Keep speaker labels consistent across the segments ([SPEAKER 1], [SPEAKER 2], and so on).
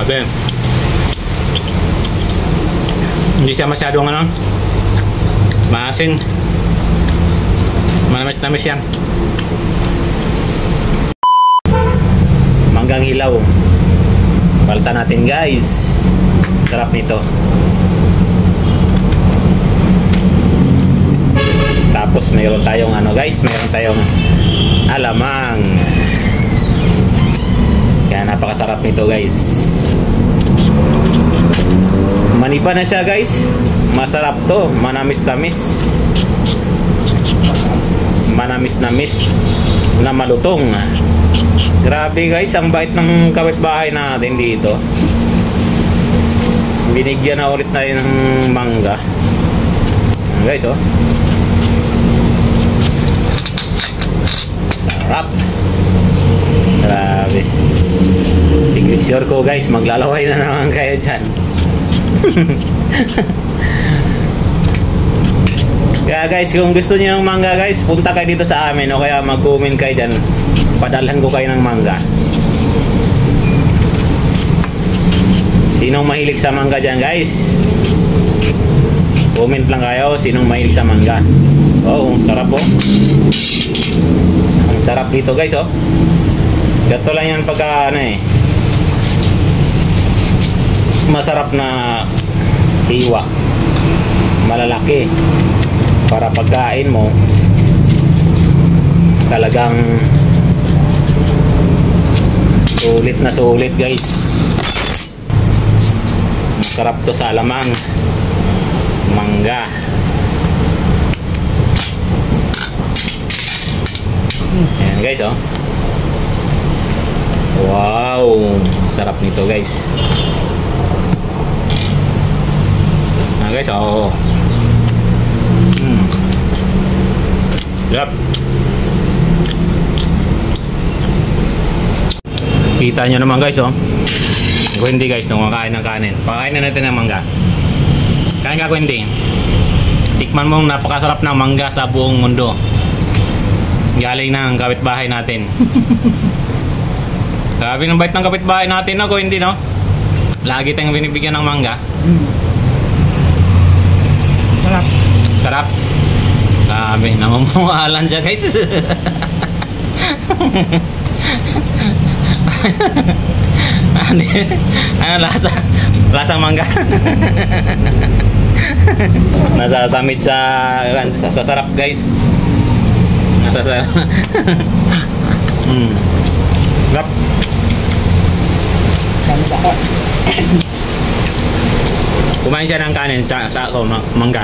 [SPEAKER 1] Grabe. Hindi siya masyadong ano, maasin. Manamis-namis yan. Manggang hilaw. Balta natin guys. Sarap nito. Tapos mayroon tayong ano guys, mayroon tayong alamang. Kaya napakasarap nito guys. Maniba na siya guys. Masarap to, manamis-namis. Manamis-namis na malutong. Grabe guys, ang bait ng kapitbahay natin dito. Binigyan na ulit tayo ng mangga. Guys, oh. Sarap. Grabe. Sure ko guys, maglalaway na naman kayo dyan. Kaya guys, kung gusto niyo ng mangga guys, punta kayo dito sa amin o kaya mag-comment kayo dyan. Padalhan ko kayo ng mangga. Sinong mahilig sa mangga dyan guys? Comment lang kayo, sinong mahilig sa mangga. Oh, sarap po. Ang sarap dito guys, oh. Gato lang yan pagka ano eh, masarap na hiwa, malalaki, para pagkain mo talagang sulit na sulit guys. Masarap to sa alamang mangga. Ayan guys, oh. Wow, sarap nito guys. Guys, oh. Yep. Kita nyo naman guys, oh. Kung hindi guys, nung makain ng kanin, pakain na natin ng mangga. Kain ka, hindi. Tikman mong napakasarap ng mangga sa buong mundo. Galing ng kapitbahay natin. Grabe ng bait ng kapitbahay natin, no? Kung hindi, no? Lagi tayong binibigyan ng mangga.
[SPEAKER 2] Sarap.
[SPEAKER 1] Sarap. Grabe, namumuhalan siya guys. Ano lasa? Lasang mangga. Nasasamit sa sarap guys. Nasasarap. Sarap. Kumain siya ng kanin sa ako, mangga.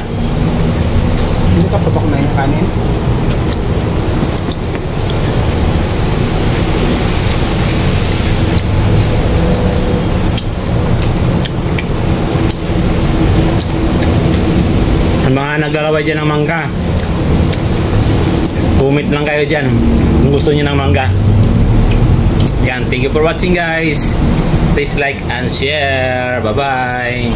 [SPEAKER 2] Hindi ka pa kumain ng kanin?
[SPEAKER 1] Ang mga naglalaway dyan ng mangga, comment lang kayo dyan kung gusto nyo ng mangga. Yan, thank you for watching guys. Please like and share. Bye bye.